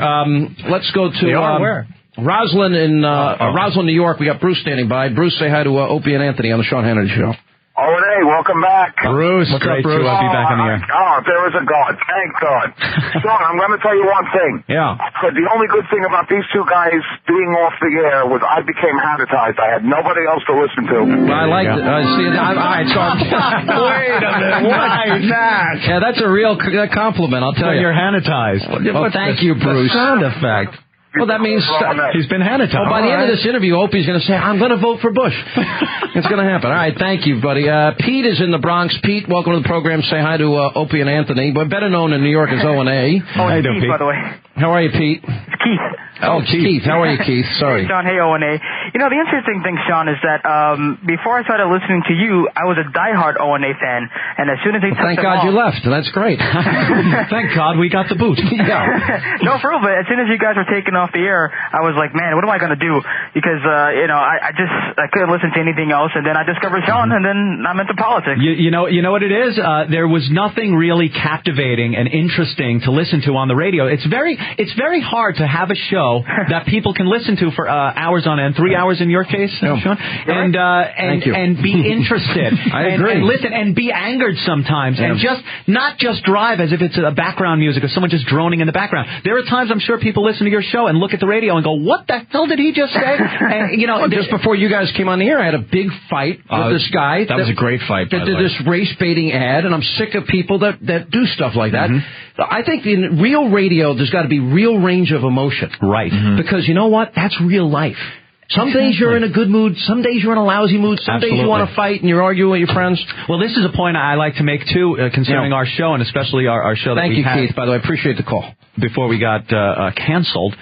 Let's go to where? Roslyn in Roslyn, New York. We got Bruce standing by. Bruce, say hi to Opie and Anthony on the Sean Hannity Show. Hey, welcome back. Bruce, what's up, Bruce? I'll be back on the air. There is a God. Thank God. Sean, I'm going to tell you one thing. Yeah. The only good thing about these two guys being off the air was I became Hannitized. I had nobody else to listen to. Well, I liked it. All right, so wait a minute. Why that? Yeah, that's a real compliment, I'll tell you. You're Hannitized. Well, thank you, Bruce. Sound effect. Well, that means he's been Hannity. By the end of this interview, Opie's going to say, I'm going to vote for Bush. It's going to happen. All right, thank you, buddy. Pete is in the Bronx. Pete, welcome to the program. Say hi to Opie and Anthony, but better known in New York as O&A. How are you doing, Pete? By the way. How are you, Pete? It's Keith. Oh, Keith. How are you, Keith? Sorry. Hey, Sean. Hey, O&A. The interesting thing, Sean, is that before I started listening to you, I was a diehard O&A fan, and as soon as they took Thank God you left. That's great. Thank God we got the boot. Yeah. No, for real, but as soon as you guys were taken off the air, I was like, man, what am I going to do? Because, I couldn't listen to anything else, and then I discovered Sean, and then I'm into politics. You know what it is? There was nothing really captivating and interesting to listen to on the radio. It's very hard to have a show that people can listen to for hours on end, 3 hours in your case, Sean, and be interested. I agree. And listen and be angered sometimes, and not just drive as if it's a background music or someone just droning in the background. There are times I'm sure people listen to your show and look at the radio and go, "What the hell did he just say?" And just before you guys came on the air, I had a big fight with this guy. That was a great fight. That did this race baiting ad, and I'm sick of people that do stuff like that. I think in real radio, there's got to be real range of emotion. Right. Because you know what? That's real life. Some days you're in a good mood. Some days you're in a lousy mood. Some days you want to fight and you're arguing with your friends. Well, this is a point I like to make, too, concerning our show, and especially our show that we had. Thank you, Keith, by the way. I appreciate the call. Before we got canceled.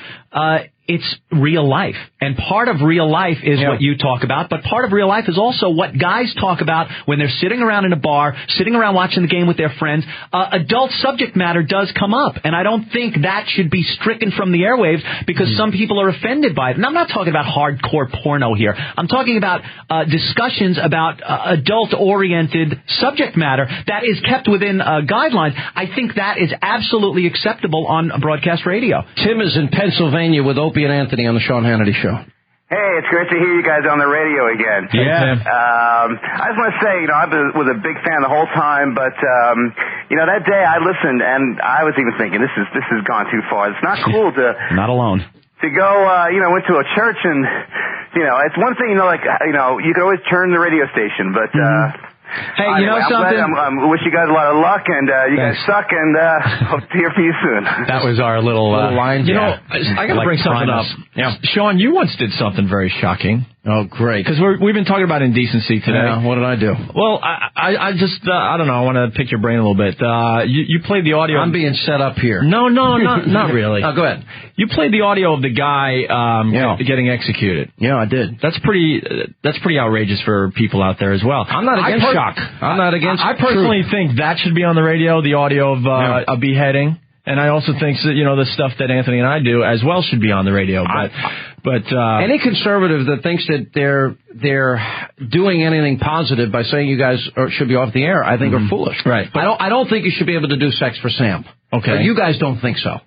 It's real life. And part of real life is what you talk about, but part of real life is also what guys talk about when they're sitting around in a bar, sitting around watching the game with their friends. Adult subject matter does come up, and I don't think that should be stricken from the airwaves because some people are offended by it. And I'm not talking about hardcore porno here. I'm talking about discussions about adult-oriented subject matter that is kept within guidelines. I think that is absolutely acceptable on broadcast radio. Tim is in Pennsylvania with Opie and Anthony on the Sean Hannity Show. Hey, it's great to hear you guys on the radio again. Yeah. I just want to say, I was a big fan the whole time, but that day I listened and I was even thinking this has gone too far. It's not cool to not alone to go went to a church and it's one thing you can always turn the radio station, but. Hey, you know something? I wish you guys a lot of luck, and you guys suck, and hope to hear from you soon. That was our little line. I got to bring something up. Yeah. Sean, you once did something very shocking. Oh, great. Because we've been talking about indecency today. Yeah, what did I do? Well, I just, I don't know, I want to pick your brain a little bit. You played the audio. I'm being set up here. No, not really. Oh, go ahead. You played the audio of the guy getting executed. Yeah, I did. That's pretty outrageous for people out there as well. I'm not against shock. I'm not against I personally think that should be on the radio, the audio of a beheading. And I also think that, the stuff that Anthony and I do as well should be on the radio. But any conservative that thinks that they're doing anything positive by saying you guys should be off the air, I think are foolish. Right. But I don't think you should be able to do Sex for Sam. Okay. But you guys don't think so.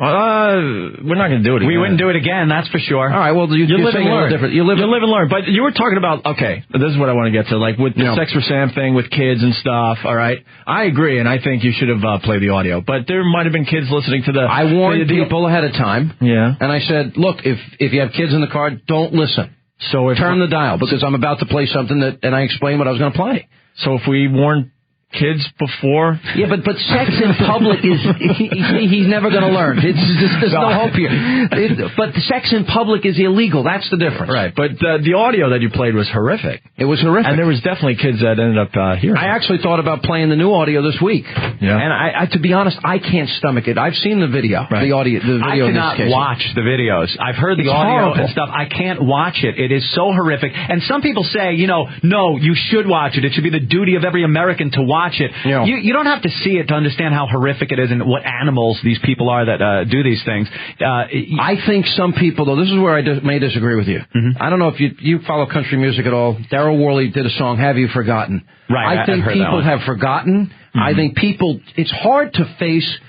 We're not going to do it again. We wouldn't do it again, that's for sure. All right, well, you live and learn. Different. You live and learn. But you were talking about, okay, this is what I want to get to, like with the Sex for Sam thing with kids and stuff, all right? I agree, and I think you should have played the audio. But there might have been kids listening to I warned people ahead of time. Yeah. And I said, look, if you have kids in the car, don't listen. So turn the dial, because I'm about to play something and I explained what I was going to play. So if we warn kids before. Yeah, but sex in public is he's never going to learn. There's no hope here. But sex in public is illegal. That's the difference. Right. But the audio that you played was horrific. It was horrific. And there was definitely kids that ended up hearing. I actually thought about playing the new audio this week. Yeah. And I to be honest, I can't stomach it. I've seen the video. Right. The video. I cannot watch the videos. I've heard the audio and stuff. I can't watch it. It is so horrific. And some people say, no, you should watch it. It should be the duty of every American to watch it. Yeah. You don't have to see it to understand how horrific it is and what animals these people are that do these things. I think some people, though, this is where I may disagree with you. Mm-hmm. I don't know if you follow country music at all. Daryl Worley did a song, Have You Forgotten? Right. I think people have forgotten. Mm-hmm. I think it's hard to face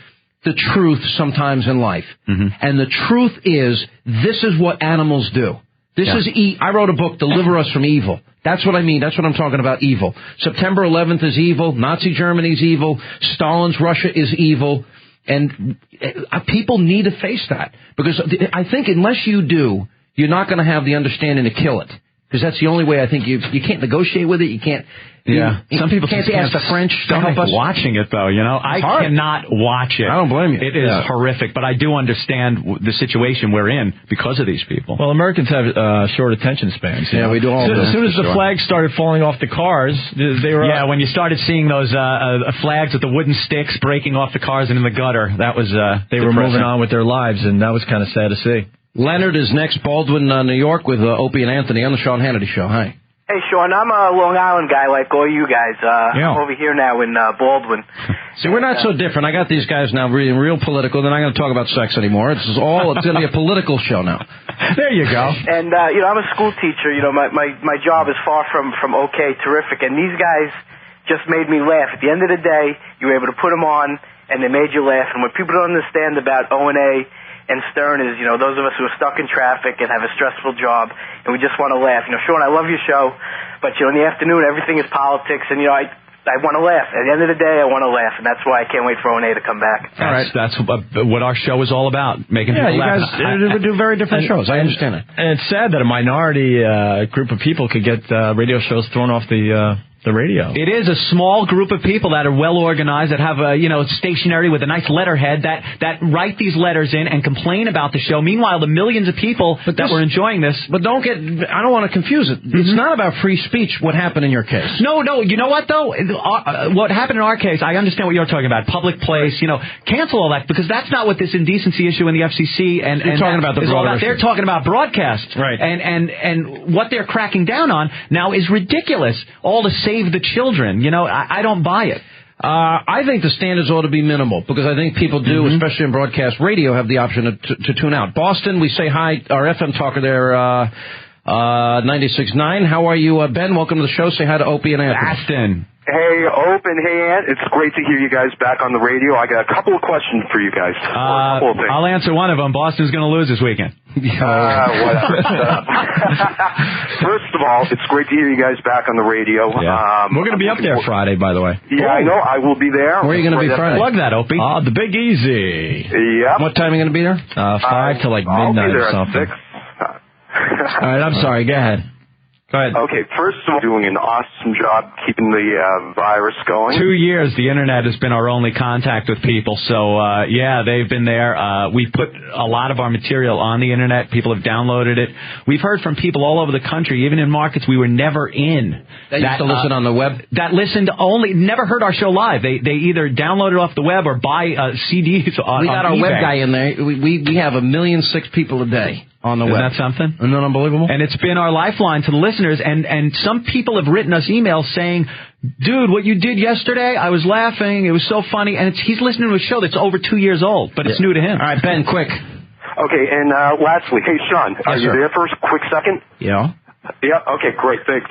the truth sometimes in life. Mm-hmm. And the truth is, this is what animals do. This is I wrote a book, Deliver Us from Evil. That's what I mean. That's what I'm talking about, evil. September 11th is evil. Nazi Germany's evil. Stalin's Russia is evil. And people need to face that. Because I think unless you do, you're not going to have the understanding to kill it. Because that's the only way I think you can't negotiate with it. You can't. Some people can't ask the French to help us. Watching it, though, I cannot watch it. I don't blame you. It is horrific, but I do understand the situation we're in because of these people. Well, Americans have short attention spans. Yeah, we do all. As soon as the flags started falling off the cars, they were. Yeah, when you started seeing those flags with the wooden sticks breaking off the cars and in the gutter, that was they were moving on with their lives, and that was kind of sad to see. Leonard is next. Baldwin, New York, with Opie and Anthony on the Sean Hannity Show. Hi. Hey, Sean, I'm a Long Island guy like all you guys. I'm over here now in Baldwin. See, we're not so different. I got these guys now being real political. They're not going to talk about sex anymore. It's going to be a political show now. There you go. And, I'm a school teacher. My job is far from okay, terrific. And these guys just made me laugh. At the end of the day, you were able to put them on, and they made you laugh. And what people don't understand about O&A and Stern is, those of us who are stuck in traffic and have a stressful job, and we just want to laugh. Sean, I love your show, but, in the afternoon, everything is politics, and, I want to laugh. At the end of the day, I want to laugh, and that's why I can't wait for O&A to come back. That's what our show is all about, making people laugh. Yeah, you guys do very different shows. I understand it. And it's sad that a minority group of people could get radio shows thrown off the radio. It is a small group of people that are well organized, that have a stationery with a nice letterhead that write these letters in and complain about the show. Meanwhile, the millions of people that were enjoying this. But I don't want to confuse it. Mm-hmm. It's not about free speech. What happened in your case? No. You know what though? What happened in our case? I understand what you're talking about. Public place. Cancel all that, because that's not what this indecency issue in the FCC and talking about the broader issue. They're talking about broadcast. Right. And what they're cracking down on now is ridiculous. All to save the children. I don't buy it. I think the standards ought to be minimal, because I think people do, especially in broadcast radio, have the option to tune out. Boston, we say hi, our FM talker there, 96.9. How are you, Ben? Welcome to the show. Say hi to Opie and Anthony. Aston. Hey, Ope and hey, Ant. It's great to hear you guys back on the radio. I got a couple of questions for you guys. I'll answer one of them. Boston's going to lose this weekend. Whatever. First of all, it's great to hear you guys back on the radio. Yeah. We're going to be up there Friday, by the way. Yeah, I know. I will be there. Where are you going to be Friday? Plug that, Opie. The Big Easy. Yep. What time are you going to be there? 5 to midnight or something. All right, I'm sorry. Go ahead. Go ahead. Okay, first of all, doing an awesome job keeping the virus going. 2 years, the Internet has been our only contact with people. So, they've been there. We've put a lot of our material on the Internet. People have downloaded it. We've heard from people all over the country, even in markets we were never in. That used to listen on the web? That listened only, never heard our show live. They either download it off the web or buy CDs on eBay. We got our web guy in there. We have 1,000,006 people a day on the web. Isn't that something? Isn't that unbelievable? And it's been our lifeline to the listeners, and some people have written us emails saying, dude, what you did yesterday, I was laughing, it was so funny, and he's listening to a show that's over 2 years old, but it's new to him. All right, Ben, quick. Okay, and lastly, hey, Sean, are you there for a quick second? Yeah. Yeah, okay, great, thanks.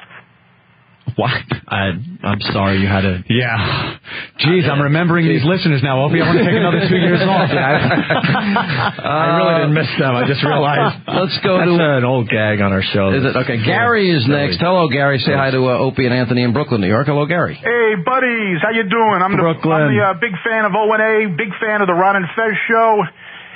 What? I'm sorry you had to... Yeah. Jeez, I'm remembering these listeners now. Opie, I want to take another 2 years off. I really didn't miss them. I just realized. Let's go to an old gag on our show. Is it? Okay, Gary is next. Hello, Gary. Say hi to Opie and Anthony in Brooklyn, New York. Hello, Gary. Hey, buddies. How you doing? I'm Brooklyn. I'm the big fan of O&A, big fan of the Ron and Fez show.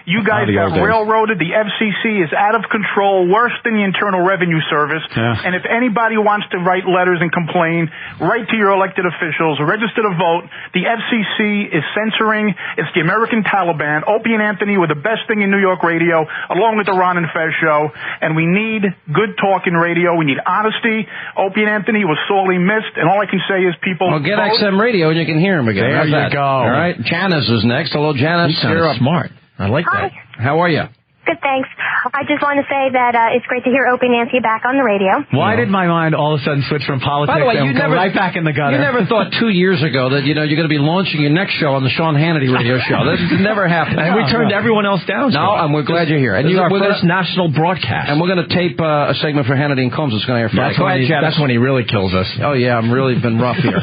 You guys got railroaded. The FCC is out of control, worse than the Internal Revenue Service. Yeah. And if anybody wants to write letters and complain, write to your elected officials, register to vote. The FCC is censoring. It's the American Taliban. Opie and Anthony were the best thing in New York radio, along with the Ron and Fez show. And we need good talk in radio. We need honesty. Opie and Anthony was sorely missed. And all I can say is people... Well, get XM radio and you can hear him again. There you go. All right. Janice is next. Hello, Janice. You're smart. I like Hi. that. How are you? Good, thanks. I just want to say that it's great to hear Opie and Nancy back on the radio. Why did my mind all of a sudden switch from politics By the way, and go right back in the gutter? You never thought 2 years ago that, you're going to be launching your next show on the Sean Hannity radio show. That never happened. And we turned everyone else down. No, and we're glad you're here. And this is our we're first national broadcast. And we're going to tape a segment for Hannity and Combs. It's going to air Friday. That's when he really kills us. Oh, yeah, I'm really been rough here.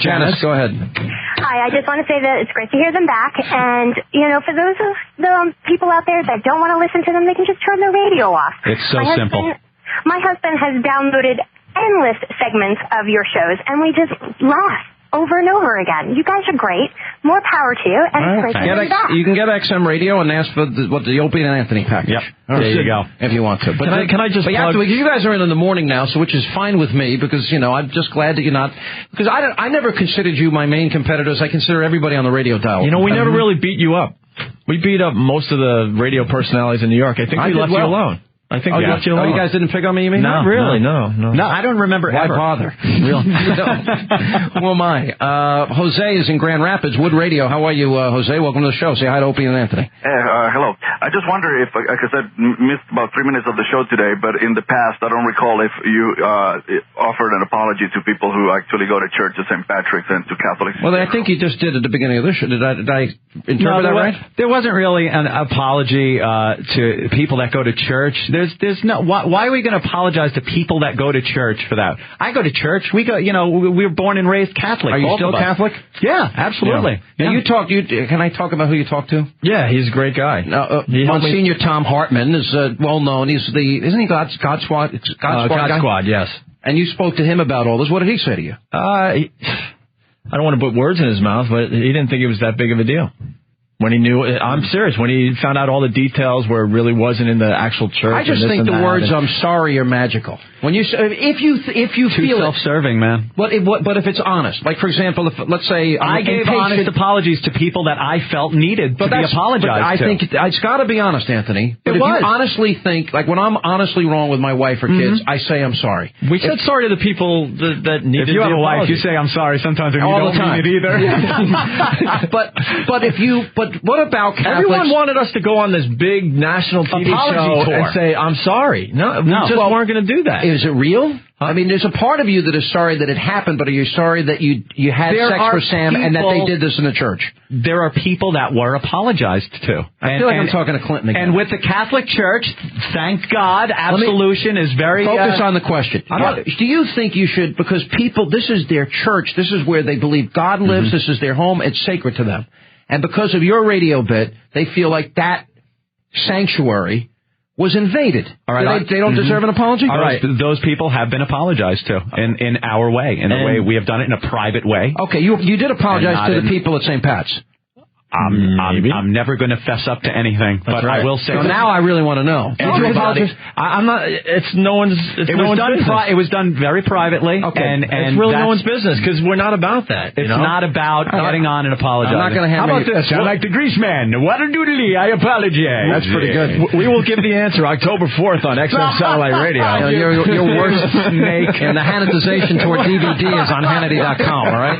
Janice, go ahead. Hi, I just want to say that it's great to hear them back. And, for those of the people out there that don't want to listen to them, they can just turn their radio off. It's so simple. My husband has downloaded endless segments of your shows, and we just laugh over and over again. You guys are great. More power to you, and it's great to hear you back. You can get XM radio and ask for the Opie and Anthony package. Yep. There you go. If you want to. But can I just plug... you guys are in the morning now, so which is fine with me, because, I'm just glad that you're not... Because I never considered you my main competitors. I consider everybody on the radio dial. We never really beat you up. We beat up most of the radio personalities in New York. I think we left you alone. I think we left you alone. Oh, you guys didn't pick on me, you mean? Not really, no. No, I don't remember Why ever. bother? Really? Who am I? Jose is in Grand Rapids, Wood Radio. How are you, Jose? Welcome to the show. Say hi to Opie and Anthony. Hello. I just wonder if, because I missed about 3 minutes of the show today, but in the past, I don't recall if you offered an apology to people who actually go to church at St. Patrick's and to Catholics. Well, I think you just did at the beginning of this show. Did I interpret that right? There wasn't really an apology to people that go to church. There's no... Why are we going to apologize to people that go to church for that? I go to church. We go. We were born and raised Catholic. Are you still Catholic? Yeah, absolutely. Yeah. Now, can I talk about who you talk to? Yeah, he's a great guy. Monsignor Tom Hartman is well known. Isn't he God Squad? God Squad, yes. And you spoke to him about all this. What did he say to you? I don't want to put words in his mouth, but he didn't think it was that big of a deal. When he knew, I'm serious, when he found out all the details where it really wasn't in the actual church. I just think the words "I'm sorry" are magical. When you if you feel self-serving, man. But if it's honest, like for example, let's say I gave honest apologies to people that I felt needed to be apologized to. I think it's got to be honest, Anthony. But if you honestly think, like when I'm honestly wrong with my wife or kids, I say I'm sorry. We said sorry to the people that needed. If you have a wife, you say I'm sorry sometimes, and you don't mean it either. But what about Catholics? Everyone wanted us to go on this big national TV show and say I'm sorry. No, we just weren't going to do that. Is it real? I mean, there's a part of you that is sorry that it happened, but are you sorry that you had sex for Sam and that they did this in the church? There are people that were apologized to. I feel like I'm talking to Clinton again. And with the Catholic Church, thank God, absolution is very... Focus on the question. Do you think you should, because people, this is their church, this is where they believe God lives, this is their home, it's sacred to them. And because of your radio bit, they feel like that sanctuary was invaded. All right, they don't deserve an apology? All right, those people have been apologized to in our way, in the way we have done it in a private way. Okay, you did apologize to the people at St. Pat's. I'm never going to fess up to anything, but I will say. So now I really want to know. Did you apologize? I'm not. It's no one's. It was done very privately, and it's really no one's business because we're not about that. It's not about getting on and apologizing. I'm not going to How about this? I'm like the grease man. What a doodly! I apologize. That's pretty good. We will give the answer October 4th on XM Satellite Radio. Your worst snake, and the Hannitization toward DVD is on Hannity.com. All right.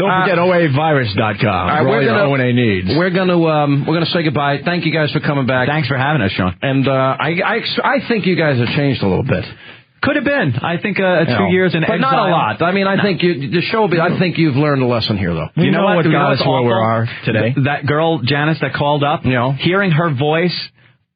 Don't forget OAvirus.com. All right, we're going to ONA needs. We're gonna say goodbye. Thank you guys for coming back. Thanks for having us, Sean. And I think you guys have changed a little bit. Could have been. I think 2 years in exile. But not a lot. I mean, I think the show will be. I think you've learned a lesson here, though. You know what got us where we are today? That girl Janice that called up. Hearing her voice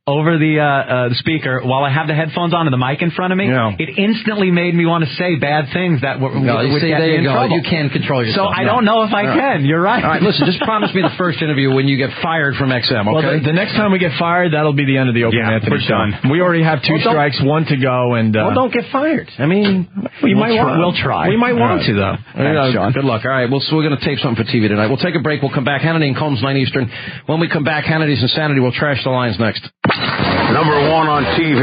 over the speaker while I have the headphones on and the mic in front of me, it instantly made me want to say bad things that would get me in trouble. You can control yourself. So I don't know if I can. You're right. All right, listen, just promise me the first interview when you get fired from XM, okay? Well, the next time we get fired, that'll be the end of the Opie Anthony show. Done. We already have 2 strikes, 1 to go, and... well, don't get fired. I mean, we'll try. We might want to, though. Thanks, Sean. Good luck. All right, we're going to tape something for TV tonight. We'll take a break. We'll come back. Hannity and Combs, 9 Eastern. When we come back, Hannity's Insanity. We'll trash the lines next. Number 1 on TV.